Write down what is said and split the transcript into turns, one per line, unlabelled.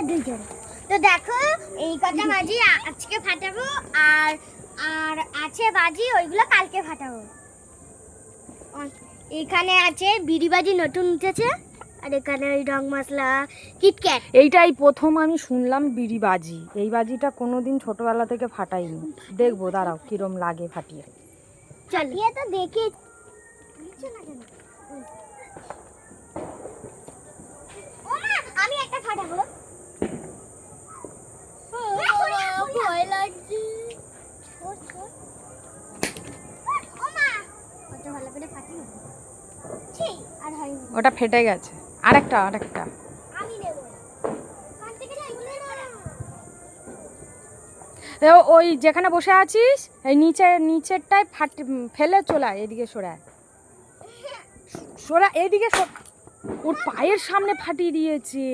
দুইজন। তো দেখো এই কটা বাজি আজকে ফাটাবো, আর আর আছে বাজি ওইগুলো কালকে ফাটাবো। এখানে আছে বিড়ি বাজি নতুন উঠেছে, আর এখানে ওই রং মশলা কিটক্যাট।
এইটাই প্রথম আমি শুনলাম বিড়ি বাজি। এই বাজিটা কোনোদিন ছোটবেলা থেকে ফাটাইনি, দেখবো দাঁড়াও কিরম লাগে ফাটিয়ে।
চলিয়ে তো দেখি। আমি একটা ফাটাবো। ভয় লাগছে। কত ভালো করে ফাটি আর হয়
ওটা ফেটে গেছে। আরেকটা
আমি নেব। ফাটতে গেলে এগুলো
ওই যেখানে বসে আছিস এই নিচেরটায় ফেলে চলে আয়, এদিকে সরায় এদিকে ওর পায়ের সামনে ফাটিয়ে দিয়েছে।